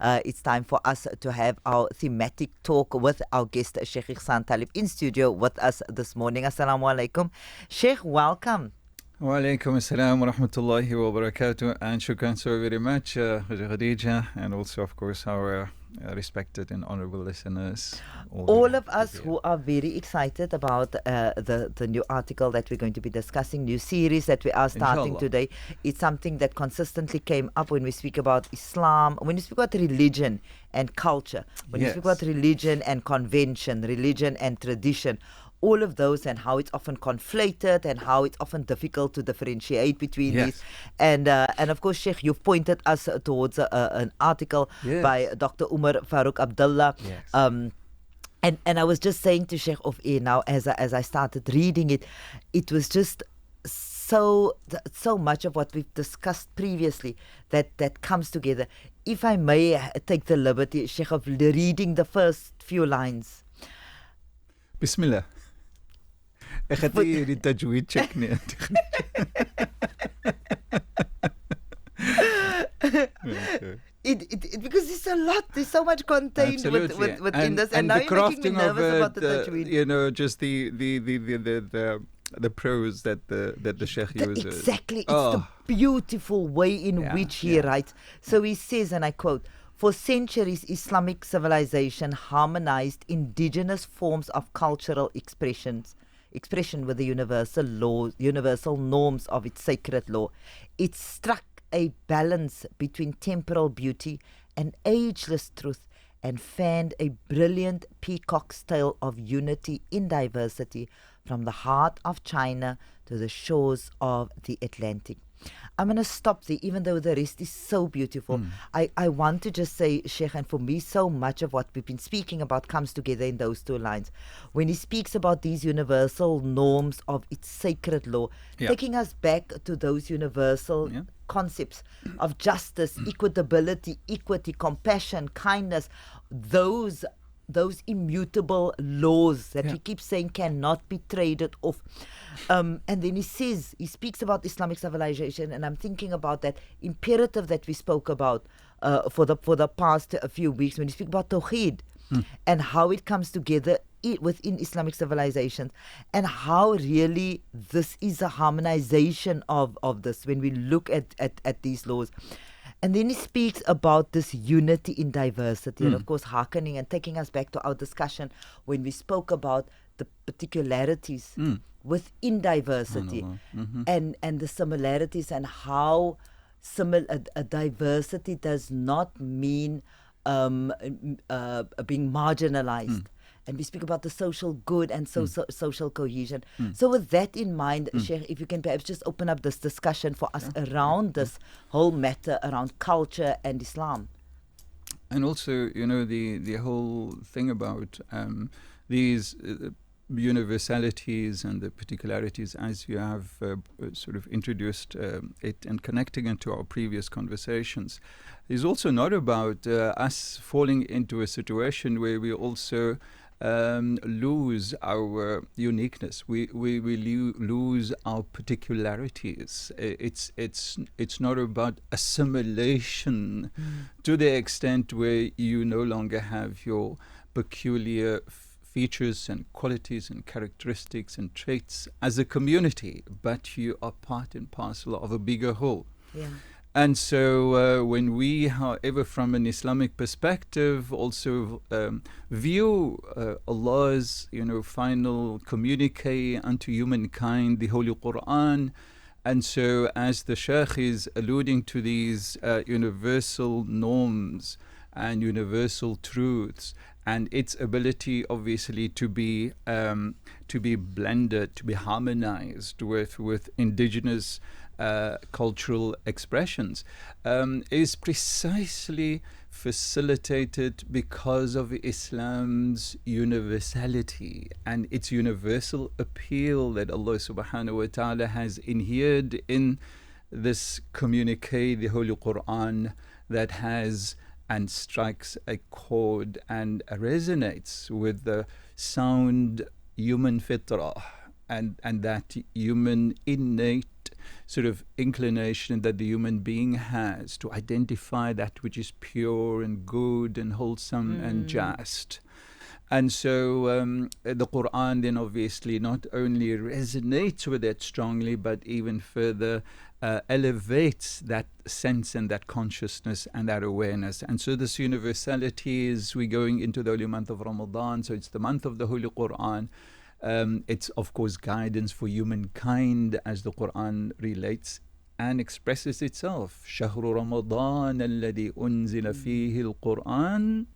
It's time for us to have our thematic talk with our guest, Shaykh Ihsaan Taliep, in studio with us this morning. Assalamu alaikum. Sheikh, welcome. Wa alaikum assalam wa rahmatullahi wa barakatuh. And shukran so very much, Khadija, and also, of course, our respected and honorable listeners. All of us who are very excited about the new article that we're going to be discussing, new series that we are starting Inshallah. today. It's something that consistently came up when we speak about Islam, when we speak about religion and culture, when we speak about religion and convention, religion and tradition. All of those, and how it's often conflated and how it's often difficult to differentiate between these. And of course, Sheikh, you've pointed us towards an article by Dr. Umar Faruq Abd Allah. And I was just saying to Sheikh off air now, as I started reading it, it was just so much of what we've discussed previously that comes together. If I may take the liberty, Sheikh, of reading the first few lines. Bismillah. اخذتي التجويد شكني Because there's a lot, there's so much contained within this, and now you're making me nervous about the tajweed. You know, just the prose that the Sheikh uses. Exactly, it's the beautiful way in which he writes. So he says, and I quote, "For centuries, Islamic civilization harmonized indigenous forms of cultural expression with the universal norms of its sacred law. It struck a balance between temporal beauty and ageless truth, and fanned a brilliant peacock's tail of unity in diversity from the heart of China to the shores of the Atlantic." I'm going to stop there, even though the rest is so beautiful. I want to just say, Sheikh, and for me, so much of what we've been speaking about comes together in those two lines. When he speaks about these universal norms of its sacred law, taking us back to those universal concepts of justice, equitability, equity, compassion, kindness, those immutable laws that we keep saying cannot be traded off. And then he speaks about Islamic civilization, and I'm thinking about that imperative that we spoke about for the past few weeks when we speak about Tawheed and how it comes together within Islamic civilizations, and how really this is a harmonization of this when we look at these laws. And then he speaks about this unity in diversity, and of course hearkening and taking us back to our discussion when we spoke about the particularities within diversity and the similarities, and how diversity does not mean being marginalized. And we speak about the social good and social cohesion. So with that in mind, Sheikh, if you can perhaps just open up this discussion for us around this whole matter around culture and Islam. And also, you know, the whole thing about these universalities and the particularities, as you have sort of introduced it and connecting into our previous conversations, is also not about us falling into a situation where we also lose our uniqueness. We lose our particularities. It's not about assimilation to the extent where you no longer have your peculiar features and qualities and characteristics and traits as a community, but you are part and parcel of a bigger whole. And so when we, however, from an Islamic perspective, also view Allah's, final communique unto humankind, the Holy Quran, and so as the Shaykh is alluding to these universal norms and universal truths, and its ability, obviously, to be blended, to be harmonized with indigenous cultural expressions, is precisely facilitated because of Islam's universality and its universal appeal that Allah subhanahu wa ta'ala has inhered in this communique, the Holy Quran, that has and strikes a chord and resonates with the sound human fitrah and that human innate sort of inclination that the human being has to identify that which is pure and good and wholesome and just. And so the Quran then obviously not only resonates with it strongly, but even further elevates that sense and that consciousness and that awareness. And so this universality is, we're going into the holy month of Ramadan, so it's the month of the Holy Quran. It's of course guidance for humankind, as the Quran relates and expresses itself. شهر رمضان الذي أنزل فيه القرآن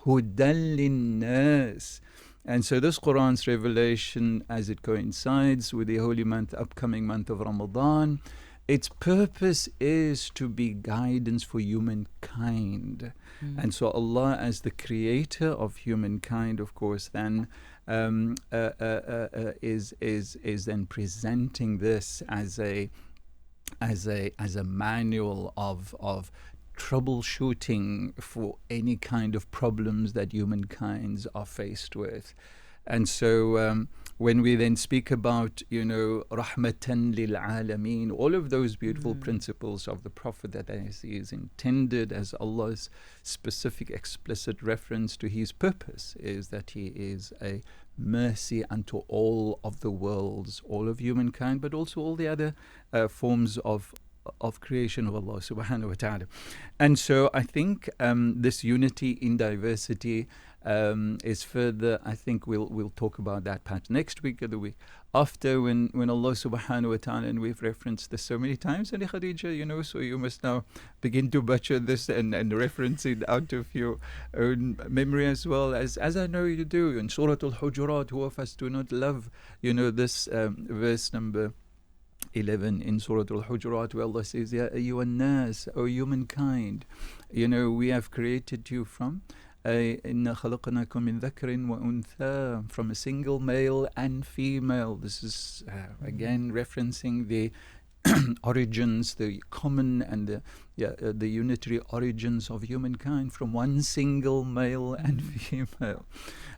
هدى للناس. And so this Quran's revelation, as it coincides with the holy month, upcoming month of Ramadan, its purpose is to be guidance for humankind. And so Allah, as the creator of humankind, of course, then is then presenting this as a manual of troubleshooting for any kind of problems that humankind are faced with. And so when we then speak about, rahmatan lil alameen, all of those beautiful principles of the Prophet that is intended as Allah's specific explicit reference to his purpose, is that he is a mercy unto all of the worlds, all of humankind, but also all the other forms of creation of Allah subhanahu wa ta'ala. And so I think this unity in diversity is further, I think we'll talk about that perhaps next week or the week after, when Allah subhanahu wa ta'ala, and we've referenced this so many times, and Khadija, so you must now begin to butcher this and reference it out of your own memory as well, as I know you do. In Surah Al-Hujurat, who of us do not love, this verse number 11 in Surah Al-Hujurat, where Allah says, Ya ayyuhan nas, O humankind, we have created you from إِنَّا خَلَقْنَاكُم مِّن ذَكَرٍ وَأُنثَىٰ, from a single male and female. This is again referencing the origins, the common and the unitary origins of humankind, from one single male and female.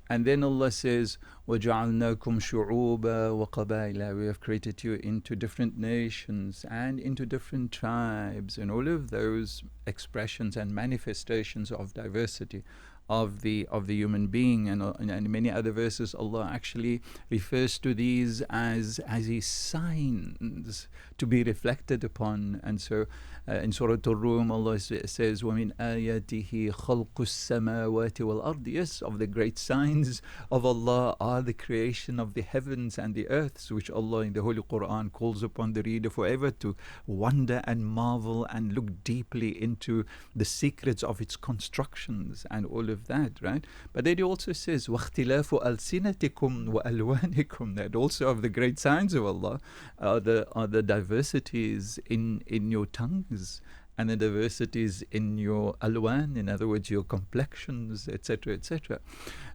And then Allah says, وَجَعَلْنَاكُمْ شُعُوبًا وَقَبَائِلًا, we have created you into different nations and into different tribes, and all of those expressions and manifestations of diversity of the human being. And many other verses, Allah actually refers to these as his signs to be reflected upon. And so in Surah Al-Rum, Allah says, وَمِنْ آيَاتِهِ خَلْقُ السَّمَاوَاتِ وَالْأَرْضِ. Yes, of the great signs of Allah are the creation of the heavens and the earths, which Allah in the Holy Quran calls upon the reader forever to wonder and marvel and look deeply into the secrets of its constructions and all of that, right? But then he also says, وَاخْتِلَافُ أَلْسِنَتِكُمْ وَأَلْوَانِكُم, that also of the great signs of Allah are the diversities in your tongues and the diversities in your alwan, in other words, your complexions, etc., etc.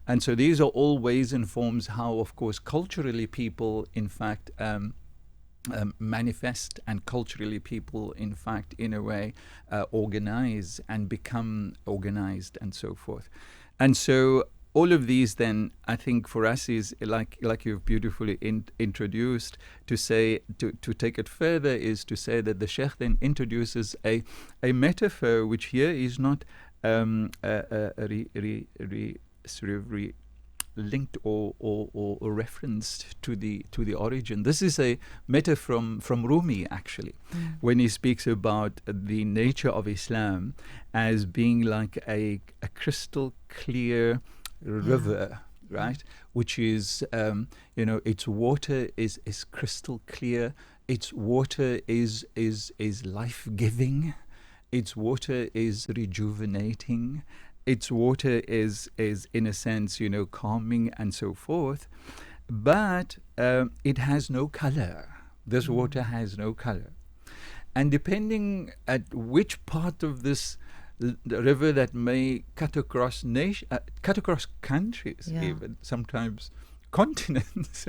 And so these are all ways and forms how, of course, culturally people, in fact, manifest, and culturally people, in fact, in a way, organize and become organized and so forth. And so all of these then, I think for us is, like you've beautifully introduced, to say, to take it further, is to say that the Shaykh then introduces a metaphor which here is not linked or referenced to the origin. This is a metaphor from Rumi, actually, when he speaks about the nature of Islam as being like a crystal clear river, right? Which is, its water is crystal clear. Its water is life-giving. Its water is rejuvenating. Its water is in a sense, calming and so forth. But it has no color. This water has no color. And depending at which part of this the river that may cut across countries, even sometimes continents,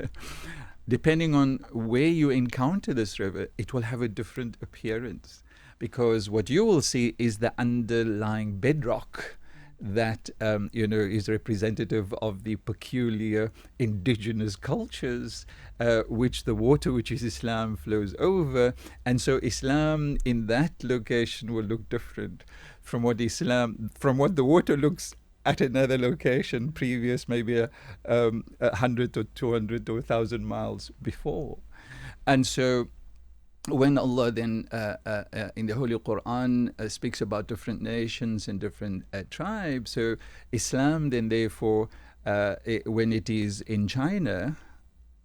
depending on where you encounter this river, it will have a different appearance, because what you will see is the underlying bedrock that is representative of the peculiar indigenous cultures which the water, which is Islam, flows over. And so Islam in that location will look different from what the water looks at another location previous, maybe 100 or 200 or 1,000 miles before. And so when Allah then in the Holy Quran speaks about different nations and different tribes, so Islam then therefore, when it is in China,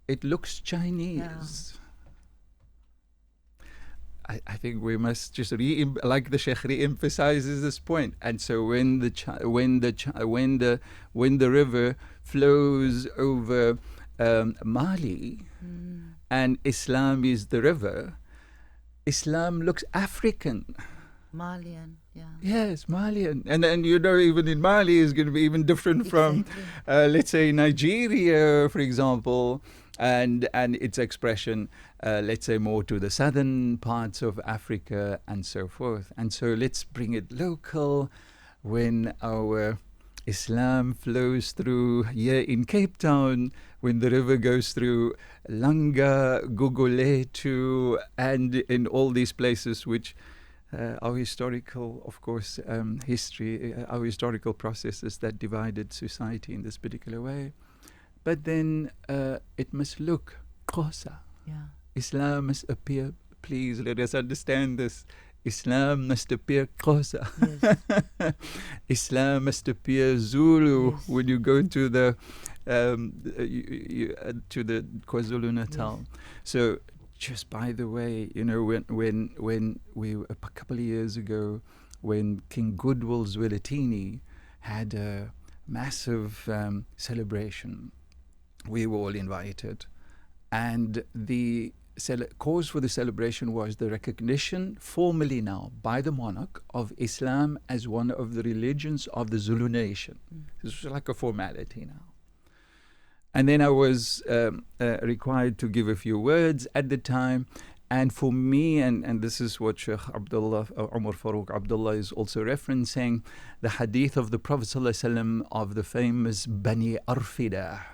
it looks Chinese. Yeah. I think we must just like the Sheikh re-emphasizes this point. And so when the river flows over Mali, and Islam is the river, Islam looks African. Malian, yeah. Yes, Malian. And then, even in Mali is going to be even different from, let's say, Nigeria, for example, and its expression, let's say, more to the southern parts of Africa and so forth. And so let's bring it local. When our Islam flows through here in Cape Town, when the river goes through Langa, Guguletu, and in all these places which our historical, of course, history, our historical processes that divided society in this particular way. But then it must look Xhosa. Yeah. Islam must appear, please let us understand this. Islam must appear Xhosa. Yes. Islam must appear Zulu. Yes. When you go to the KwaZulu-Natal. Yes. So, just by the way, when we a couple of years ago, when King Goodwill Zwelithini had a massive celebration, we were all invited, and the cause for the celebration was the recognition, formally now, by the monarch, of Islam as one of the religions of the Zulu nation. This was like a formality now. And then I was required to give a few words at the time. And for me, and this is what Shaykh Umar Faruq Abd Allah is also referencing, the hadith of the Prophet ﷺ of the famous Bani Arfida.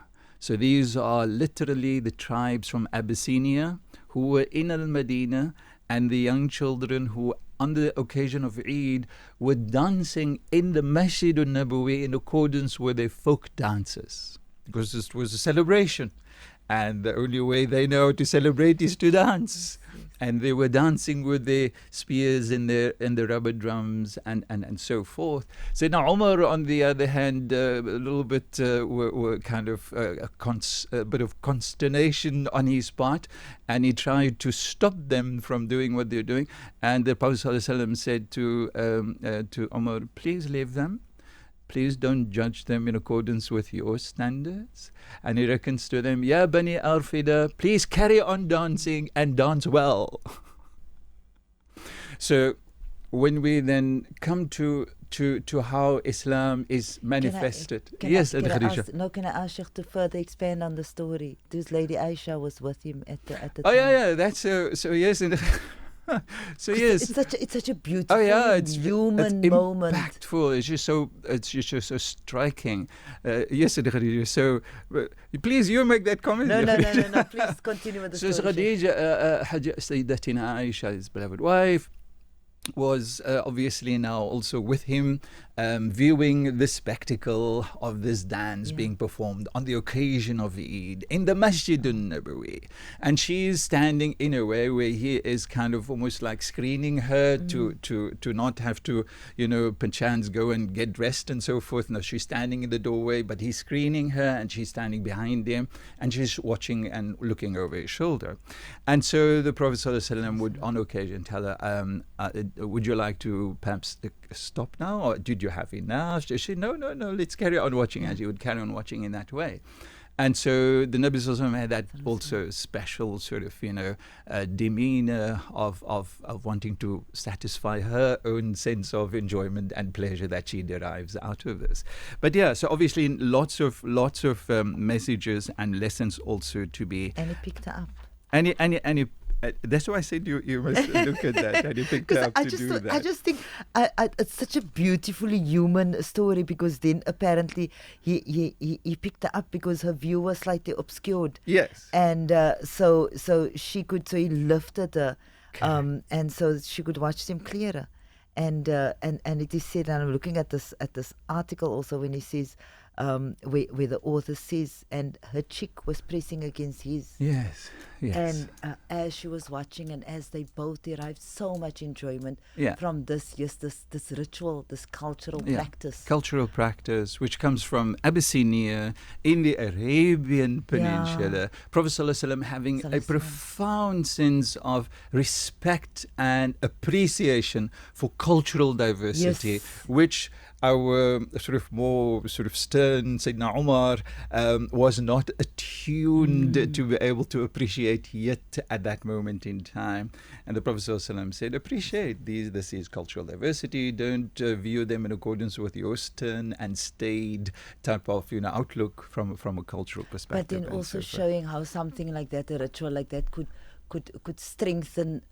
So these are literally the tribes from Abyssinia who were in Al-Madinah, and the young children who, on the occasion of Eid, were dancing in the Masjid al-Nabawi in accordance with their folk dances. Because this was a celebration, and the only way they know to celebrate is to dance. And they were dancing with their spears and their rubber drums and so forth. Sayyidina Umar, on the other hand, a little bit were kind of a bit of consternation on his part, and he tried to stop them from doing what they're doing. And the Prophet ﷺ said to Umar, please leave them. Please don't judge them in accordance with your standards. And he reckons to them, Ya Bani Arfida, please carry on dancing and dance well. So when we then come to how Islam is manifested. Can I ask Sheikh to further expand on the story? This lady Aisha was with him at the time. Oh yeah, that's so yes. So yes, it's such a beautiful, human moment. Impactful. It's just so striking. Yes, Khadija. So please, you make that comment. No. Please continue with the story. So Khadija, Sayyidatina Aisha, his beloved wife, was obviously now also with him, viewing the spectacle of this dance being performed on the occasion of Eid in the Masjid al-Nabawi. And she is standing in a way where he is kind of almost like screening her to not have to, perchance go and get dressed and so forth. No, she's standing in the doorway, but he's screening her and she's standing behind him and she's watching and looking over his shoulder. And so the Prophet ﷺ would on occasion tell her, would you like to perhaps stop now, or did you have enough? She said, no, let's carry on watching. As he would carry on watching in that way. And so the Nabi Sallallahu Alaihi Wasallam had that also special sort of, demeanor of wanting to satisfy her own sense of enjoyment and pleasure that she derives out of this. But yeah, so obviously lots of messages and lessons also to be. And he picked her up. And that's why I said you must look at that, and you picked up to do that. I just think it's such a beautifully human story, because then apparently he picked her up because her view was slightly obscured. Yes. And so he lifted her, and so she could watch him clearer. And it is said, and I'm looking at this article also, when he says, where the author says, and her cheek was pressing against his. Yes. And as she was watching, and as they both derived so much enjoyment from this ritual, this cultural practice. Cultural practice, which comes from Abyssinia in the Arabian Peninsula. Prophet ﷺ having a profound sense of respect and appreciation for cultural diversity, which our more stern Sayyidina Umar was not attuned to be able to appreciate yet at that moment in time. And the Prophet ﷺ said, appreciate these. This is cultural diversity. Don't view them in accordance with your stern and staid type of outlook from a cultural perspective. But then also showing how something like that, a ritual like that, could strengthen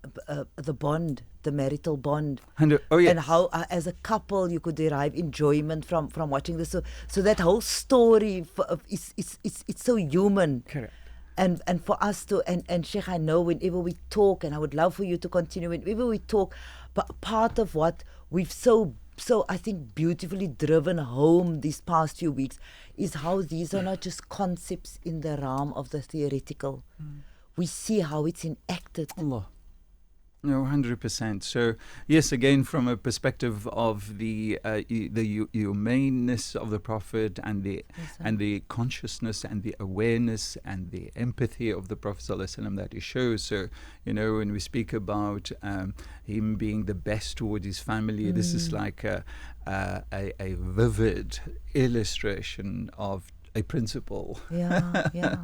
the bond, the marital bond, and how as a couple you could derive enjoyment from watching this. So that whole story it's so human. Correct. And for us to and Sheikh, I know whenever we talk, and I would love for you to continue whenever we talk, but part of what we've so I think beautifully driven home these past few weeks is how these are not just concepts in the realm of the theoretical. We see how it's enacted. Allah. No, 100%. So, yes, again, from a perspective of the humaneness of the Prophet, and the consciousness and the awareness and the empathy of the Prophet ﷺ that he shows. So, when we speak about him being the best toward his family, this is like a vivid illustration of a principle. So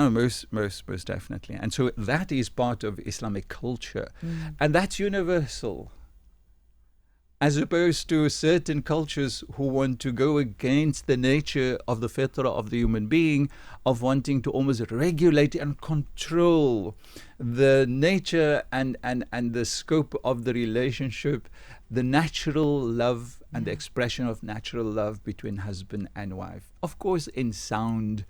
most definitely. And so that is part of Islamic culture, and that's universal, as opposed to certain cultures who want to go against the nature of the fitrah of the human being, of wanting to almost regulate and control the nature and the scope of the relationship, the natural love and the expression of natural love between husband and wife. Of course, in sound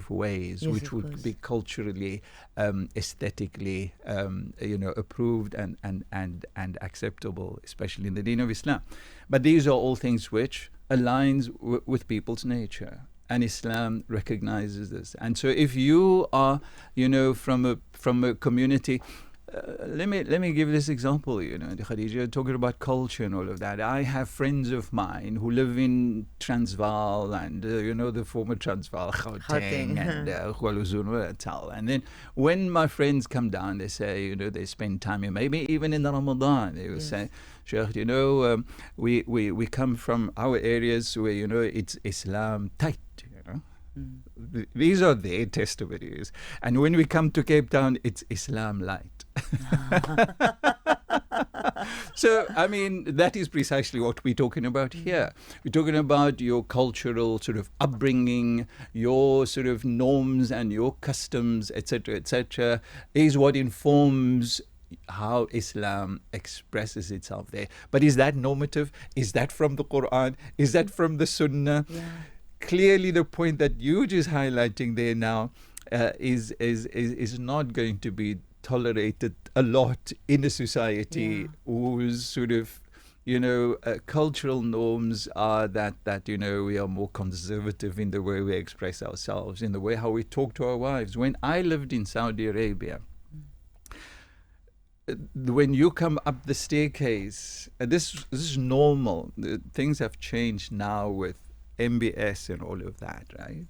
ways, which would be culturally, aesthetically, approved and acceptable, especially in the Deen of Islam. But these are all things which aligns with people's nature. And Islam recognizes this. And so if you are, from a community, let me give this example, Khadija, talking about culture and all of that. I have friends of mine who live in Transvaal and, the former Transvaal, Gauteng and KwaZulu-Natal. And then when my friends come down, they say, they spend time here, maybe even in the Ramadan, they will say, Sheikh, we come from our areas where, it's Islam tight, These are their testimonies. And when we come to Cape Town, it's Islam light. So, I mean, that is precisely what we're talking about here. We're talking about your cultural upbringing, your norms and your customs, etc., is what informs how Islam expresses itself there. But is that normative? Is that from the Quran? Is that from the Sunnah? Yeah. Clearly, the point that you're just highlighting there now is not going to be tolerated a lot in a society whose cultural norms are that we are more conservative in the way we express ourselves, in the way how we talk to our wives. When I lived in Saudi Arabia, when you come up the staircase, this is normal. Things have changed now with MBS and all of that, right?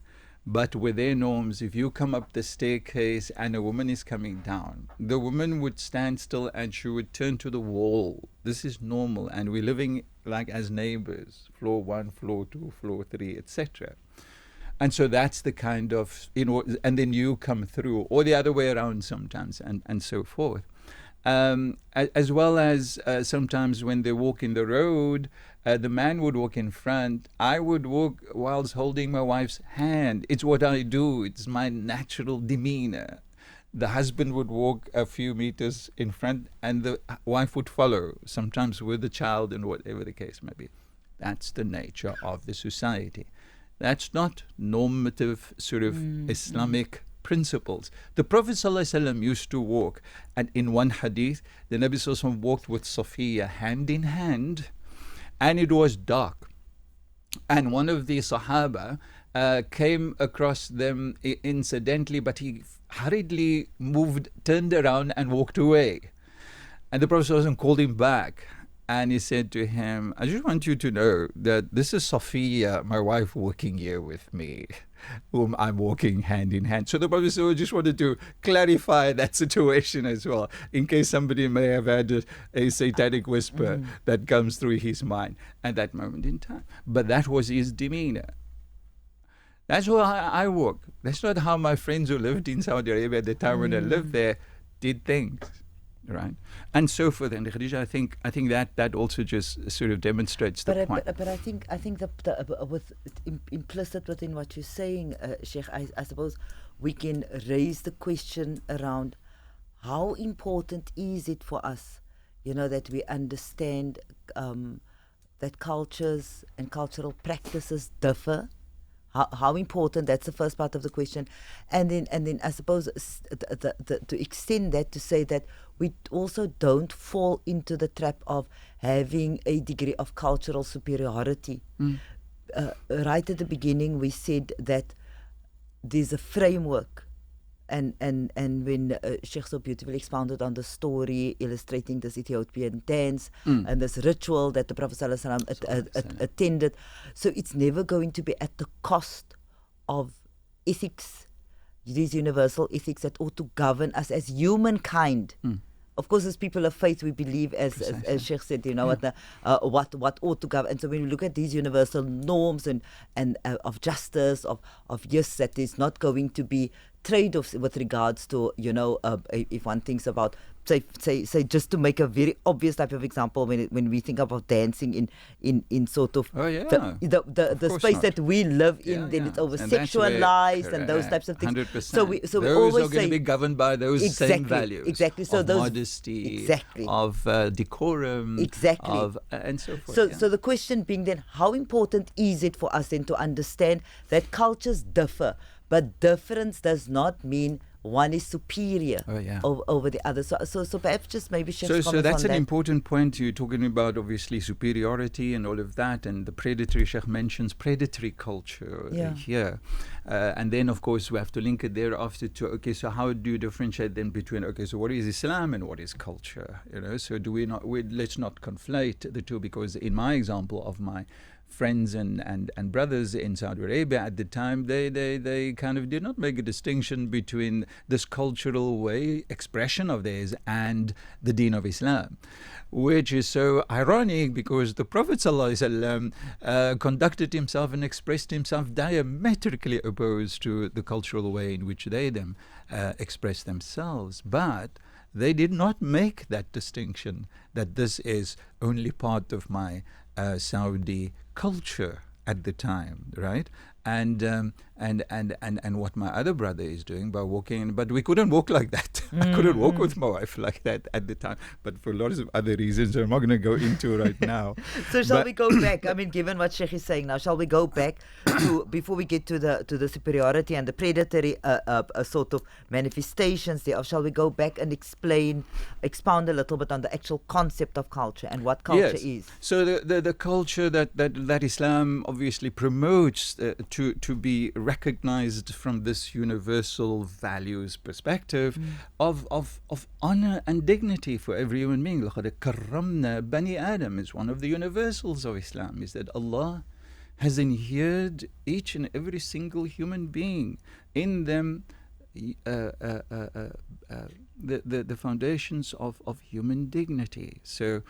But with their norms, if you come up the staircase and a woman is coming down, the woman would stand still and she would turn to the wall. This is normal, and we're living like as neighbors, floor 1, floor 2, floor 3, etc. And so that's the kind of, and then you come through, or the other way around sometimes, and so forth. As well as sometimes when they walk in the road, the man would walk in front. I would walk whilst holding my wife's hand. It's what I do. It's my natural demeanor. the husband would walk a few meters in front and the wife would follow, sometimes with the child and whatever the case may be. That's the nature of the society. That's not normative sort of Islamic principles. The Prophet ﷺ used to walk, and in one hadith, the Nabi ﷺ walked with Safiya hand in hand, and it was dark. And one of the Sahaba came across them incidentally, but he hurriedly turned around and walked away. And the Prophet ﷺ called him back. And he said to him, I just want you to know that this is Safiya, my wife, walking here with me, whom I'm walking hand in hand. So the Prophet just wanted to clarify that situation as well, in case somebody may have had a satanic whisper that comes through his mind at that moment in time. But that was his demeanor. That's how I walk. That's not how my friends who lived in Saudi Arabia at the time when I lived there did things. Right, and so forth. And Khadija, I think that also just sort of demonstrates the point. But I think with implicit within what you're saying, Sheikh, I suppose we can raise the question around how important is it for us, that we understand that cultures and cultural practices differ. How important? That's the first part of the question, and then I suppose to extend that to say that we also don't fall into the trap of having a degree of cultural superiority. Right at the beginning, we said that there's a framework, and when Sheikh so beautifully expounded on the story, illustrating this Ethiopian dance and this ritual that the Prophet ﷺ attended. So it's never going to be at the cost of ethics, these universal ethics that ought to govern us as humankind. Of course, as people of faith, we believe, as Sheikh said, what ought to govern. And so when we look at these universal norms and of justice, of yes, that there's not going to be trade-offs with regards to, if one thinks about, say, just to make a very obvious type of example, when we think about dancing in sort of the space that we live in, then it's over sexualized and those types of things. 100%. So we those always are going to be governed by those same values. Exactly. So of those modesty, exactly. of decorum, exactly, of and so forth. So the question being then, how important is it for us then to understand that cultures differ? But difference does not mean one is superior over the other. So perhaps just maybe share so that's an important point. You're talking about obviously superiority and all of that, and the predatory. Sheikh mentions predatory culture here, and then of course we have to link it thereafter to so how do you differentiate then between so what is Islam and what is culture? So do we not? Let's not conflate the two, because in my example of my friends and brothers in Saudi Arabia at the time, they kind of did not make a distinction between this cultural expression of theirs and the deen of Islam, which is so ironic because the Prophet ﷺ conducted himself and expressed himself diametrically opposed to the cultural way in which they express themselves. But they did not make that distinction that this is only part of my Saudi culture at the time, right? And what my other brother is doing by walking, but we couldn't walk like that. I couldn't walk with my wife like that at the time, but for lots of other reasons I'm not going to go into right now. So shall we go back? I mean, given what Sheikh is saying now, shall we go back to before we get to the superiority and the predatory sort of manifestations thereof? Shall we go back and expound a little bit on the actual concept of culture and what culture is? So the culture that Islam obviously promotes to be recognized from this universal values perspective of honor and dignity for every human being. لَقَدْ كَرَّمْنَا بَنِي آدَمَ is one of the universals of Islam, is that Allah has inhered each and every single human being in them the foundations of human dignity. So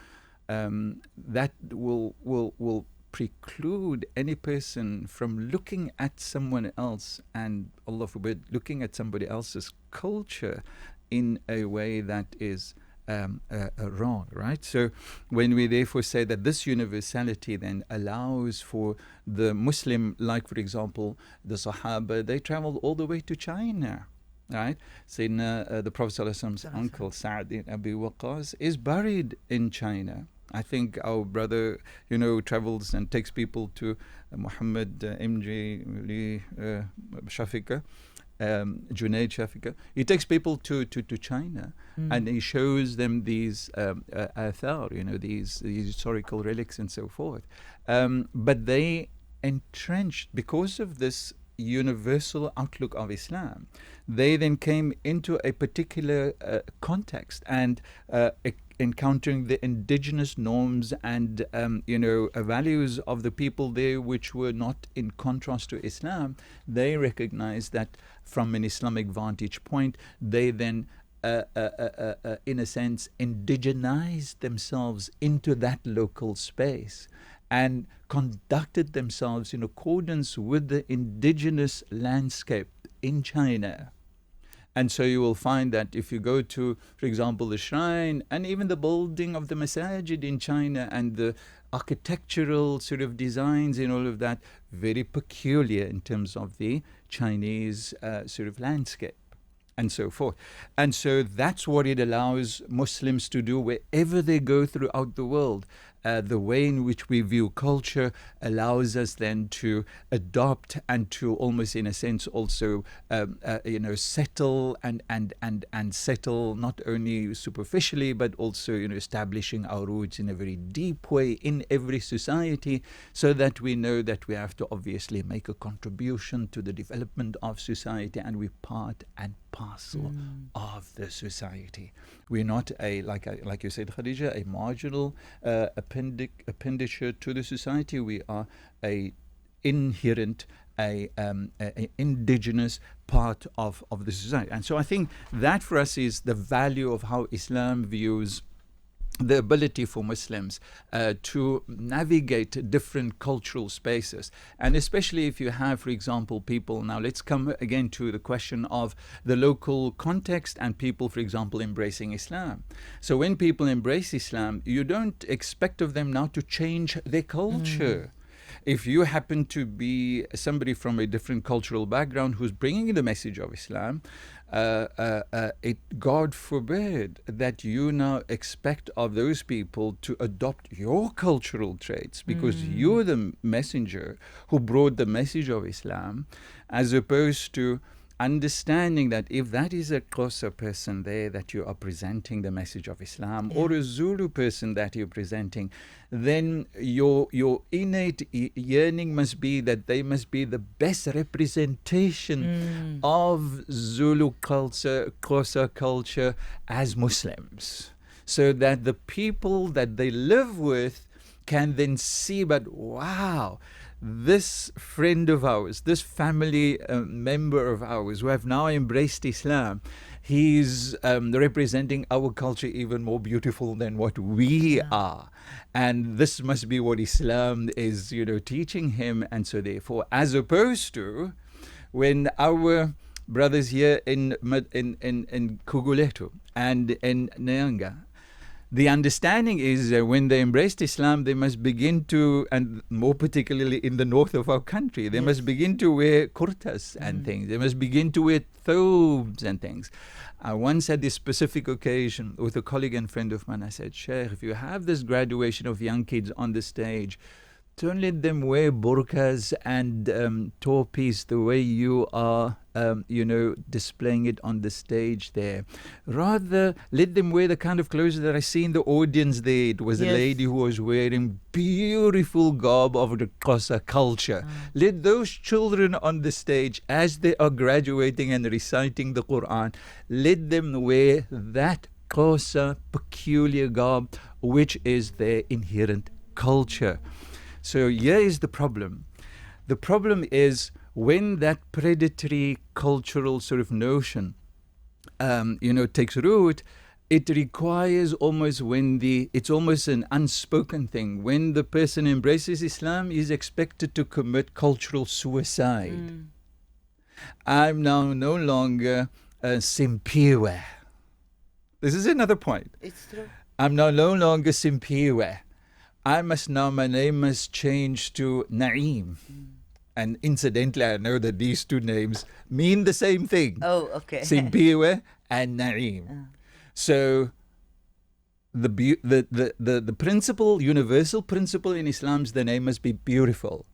that will preclude any person from looking at someone else, and Allah forbid, looking at somebody else's culture in a way that is wrong, right? So when we therefore say that this universality then allows for the Muslim, like for example the Sahaba, they traveled all the way to China right? Sayyidina, the Prophet ﷺ's uncle, Sa'd ibn Abi Waqqas, is buried in China. I think our brother, travels and takes people to Muhammad MJ Shafika, Junaid Shafika. He takes people to China, and he shows them these athar, these historical relics and so forth. But they entrenched, because of this universal outlook of Islam, they then came into a particular context and encountering the indigenous norms and values of the people there, which were not in contrast to Islam. They recognized that from an Islamic vantage point, they then in a sense indigenized themselves into that local space and conducted themselves in accordance with the indigenous landscape in China. And so you will find that if you go to, for example, the shrine and even the building of the masajid in China and the architectural sort of designs and all of that, very peculiar in terms of the Chinese sort of landscape and so forth. And so that's what it allows Muslims to do wherever they go throughout the world. The way in which we view culture allows us then to adopt and to almost in a sense also settle and settle not only superficially but also establishing our roots in a very deep way in every society, so that we know that we have to obviously make a contribution to the development of society, and we're part and parcel of the society. We're not like you said, Khadija, a marginal appenditure to the society. We are a inherent, a indigenous part of the society. And so I think that for us is the value of how Islam views the ability for Muslims to navigate different cultural spaces. And especially if you have, for example, people, now let's come again to the question of the local context and people, for example, embracing Islam. So when people embrace Islam, you don't expect of them now to change their culture. If you happen to be somebody from a different cultural background who's bringing the message of Islam, God forbid that you now expect of those people to adopt your cultural traits, because you're the messenger who brought the message of Islam, as opposed to understanding that if that is a Xhosa person there that you are presenting the message of Islam, or a Zulu person that you're presenting, then your innate yearning must be that they must be the best representation of Zulu culture, Xhosa culture as Muslims, so that the people that they live with can then see, but wow, this friend of ours, this family member of ours who have now embraced Islam, he's representing our culture even more beautiful than what we are. And this must be what Islam is, teaching him. And so therefore, as opposed to when our brothers here in Kuguletu and in Nyanga, the understanding is that when they embraced Islam, they must begin to, and more particularly in the north of our country, they must begin to wear kurtas and things. They must begin to wear thobes and things. I once had this specific occasion with a colleague and friend of mine. I said, Shaykh, if you have this graduation of young kids on the stage, don't let them wear burqas and topis the way you are, displaying it on the stage there. Rather, let them wear the kind of clothes that I see in the audience there. It was a lady who was wearing beautiful garb of the Xhosa culture. Let those children on the stage, as they are graduating and reciting the Quran, let them wear that Xhosa peculiar garb, which is their inherent culture. So here is the problem. The problem is when that predatory cultural sort of notion, takes root, it requires almost it's almost an unspoken thing. When the person embraces Islam, he is expected to commit cultural suicide. I'm now no longer Simpiwe. This is another point. It's true. I'm now no longer Simpiwe. My name must change to Naeem. And incidentally, I know that these two names mean the same thing. Oh, okay. Simpiwe and Naim. So the principle, universal principle in Islam is the name must be beautiful.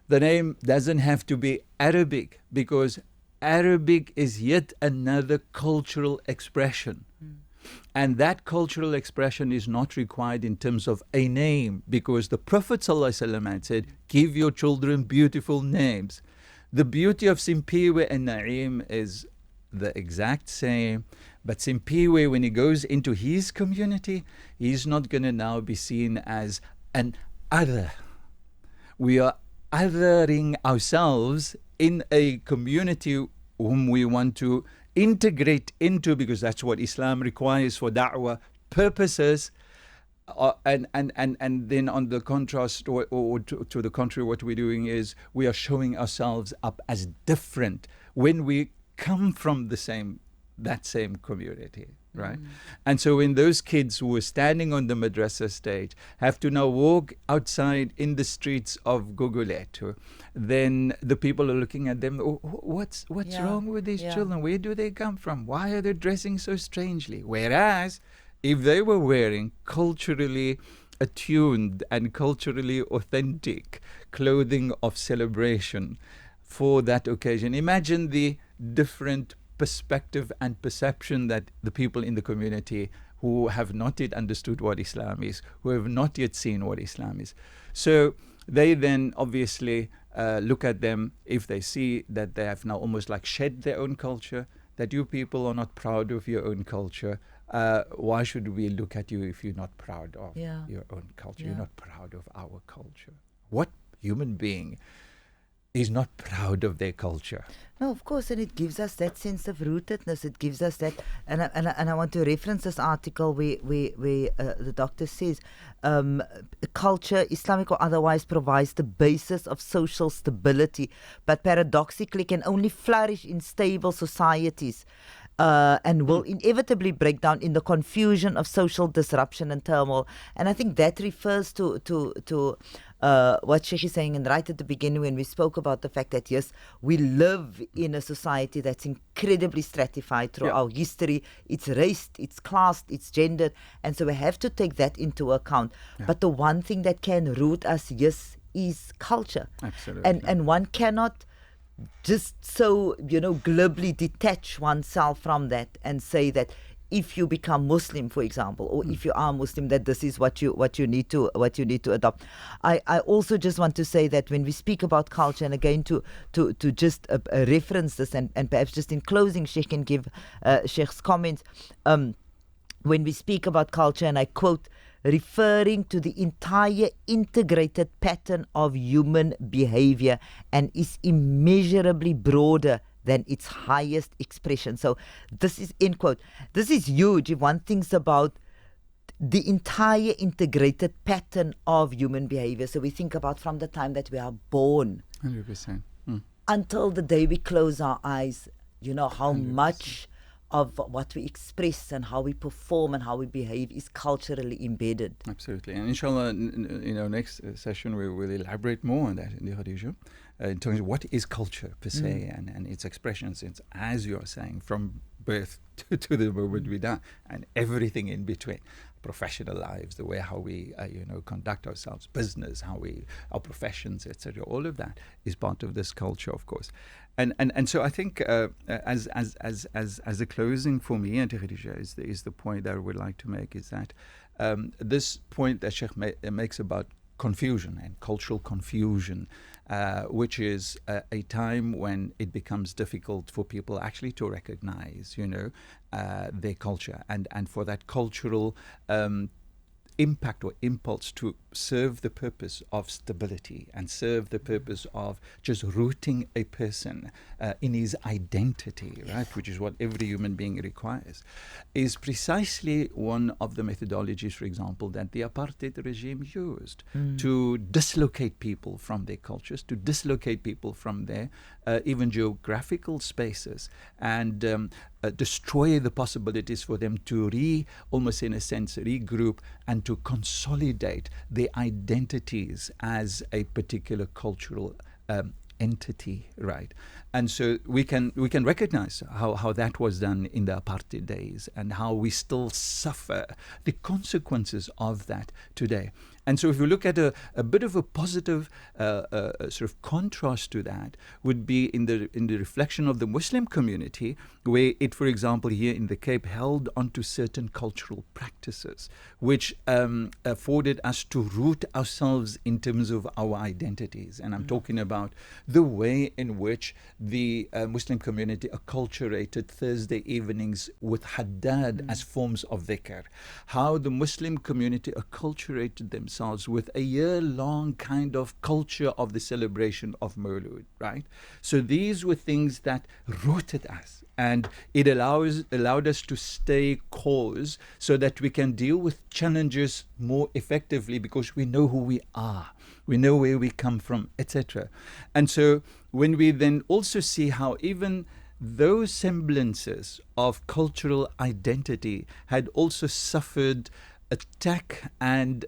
The name doesn't have to be Arabic, because Arabic is yet another cultural expression. And that cultural expression is not required in terms of a name, because the Prophet ﷺ had said, give your children beautiful names. The beauty of Simpiwe and Naim is the exact same, but Simpiwe, when he goes into his community, he's not going to now be seen as an other. We are othering ourselves in a community whom we want to integrate into, because that's what Islam requires for da'wah purposes. And then on the contrast, or to the contrary, what we're doing is we are showing ourselves up as different when we come from that same community, right? And so when those kids who are standing on the madrasa stage have to now walk outside in the streets of Guguletu, then the people are looking at them, oh, what's wrong with these children? Where do they come from? Why are they dressing so strangely? Whereas if they were wearing culturally attuned and culturally authentic clothing of celebration for that occasion, imagine the different perspective and perception that the people in the community who have not yet understood what Islam is, who have not yet seen what Islam is. So they then obviously look at them, if they see that they have now almost like shed their own culture, that you people are not proud of your own culture. Why should we look at you if you're not proud of your own culture? You're not proud of our culture. What human being is not proud of their culture? No, of course, and it gives us that sense of rootedness. It gives us that, and I want to reference this article where the doctor says, culture, Islamic or otherwise, provides the basis of social stability, but paradoxically can only flourish in stable societies. And will inevitably break down in the confusion of social disruption and turmoil. And I think that refers to what Shaykh is saying, and right at the beginning when we spoke about the fact that, yes, we live in a society that's incredibly stratified through our history. It's raced, it's classed, it's gendered, and so we have to take that into account. But the one thing that can root us, yes, is culture. Absolutely. And one cannot just so, glibly detach oneself from that and say that if you become Muslim, for example, or if you are Muslim, that this is what you need to adopt. I also just want to say that when we speak about culture, and again to just reference this, and perhaps just in closing, Sheikh can give Sheikh's comments. When we speak about culture, and I quote, referring to the entire integrated pattern of human behavior, and is immeasurably broader than its highest expression. So this is, end quote. This is huge if one thinks about the entire integrated pattern of human behavior. So we think about from the time that we are born 100%. until the day we close our eyes, how 100%. much of what we express and how we perform and how we behave is culturally embedded. Absolutely. And inshallah, next session we will elaborate more on that in the Khadija, in terms of what is culture per se, and its expressions. It's, as you are saying, from birth to the moment we die, and everything in between. Professional lives, the way how we conduct ourselves, business, our professions, etc. All of that is part of this culture, of course. And so I think as a closing for me, and Khadija, is the point that I would like to make, is that this point that Sheikh makes about confusion and cultural confusion, which is a time when it becomes difficult for people actually to recognize, their culture, and for that cultural impact or impulse to serve the purpose of stability and serve the purpose of just rooting a person in his identity, right, which is what every human being requires, is precisely one of the methodologies, for example, that the apartheid regime used to dislocate people from their cultures, to dislocate people from their even geographical spaces, and destroy the possibilities for them to almost in a sense regroup and to consolidate their identities as a particular cultural entity, right? And so we can recognize how that was done in the apartheid days, and how we still suffer the consequences of that today. And so if you look at a bit of a positive sort of contrast to that, would be in the reflection of the Muslim community, where it, for example, here in the Cape, held onto certain cultural practices, which afforded us to root ourselves in terms of our identities. And I'm talking about the way in which the Muslim community acculturated Thursday evenings with Haddad as forms of dhikr. How the Muslim community acculturated themselves with a year-long kind of culture of the celebration of Mawlud, right? So these were things that rooted us, and it allowed us to stay course so that we can deal with challenges more effectively, because we know who we are, we know where we come from, etc. And so when we then also see how even those semblances of cultural identity had also suffered attack and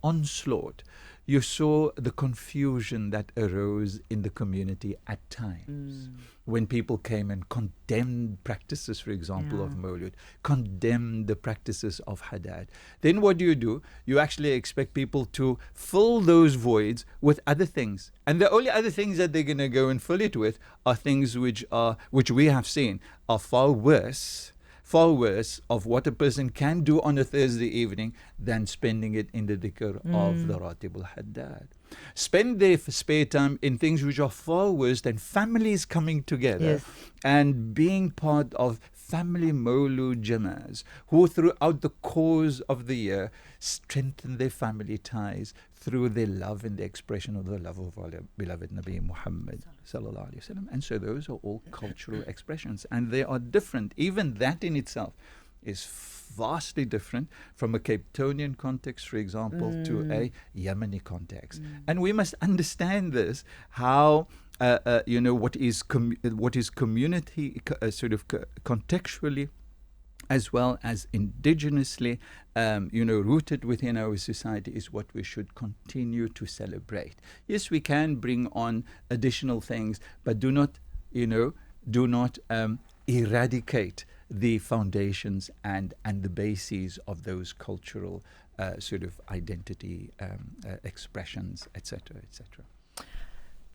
onslaught, you saw the confusion that arose in the community at times when people came and condemned practices, for example, of Mawlud, condemned the practices of Haddad. Then what do? You actually expect people to fill those voids with other things. And the only other things that they're going to go and fill it with are things which we have seen are far worse of what a person can do on a Thursday evening than spending it in the dhikr of the Ratib al-Haddad. Spend their spare time in things which are far worse than families coming together and being part of family Mawlud Jamas, who throughout the course of the year strengthen their family ties through their love and the expression of the love of our beloved Nabi Muhammad sallallahu alaihi wasallam. And so those are all cultural expressions, and they are different. Even that in itself is vastly different from a Cape Townian context, for example, to a Yemeni context. And we must understand this, how what is community sort of contextually as well as indigenously rooted within our society is what we should continue to celebrate. Yes, we can bring on additional things, but do not eradicate the foundations and the bases of those cultural sort of identity expressions, etc., etc.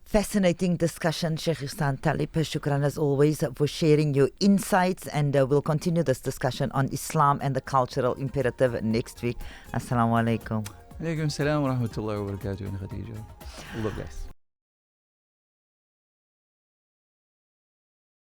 Fascinating discussion, Shaykh Ihsaan Taliep. Shukran as always for sharing your insights, and we'll continue this discussion on Islam and the cultural imperative next week. Assalamu alaikum. Alaikum salam wa rahmatullahi wa barakatuh, Khadija. All the best.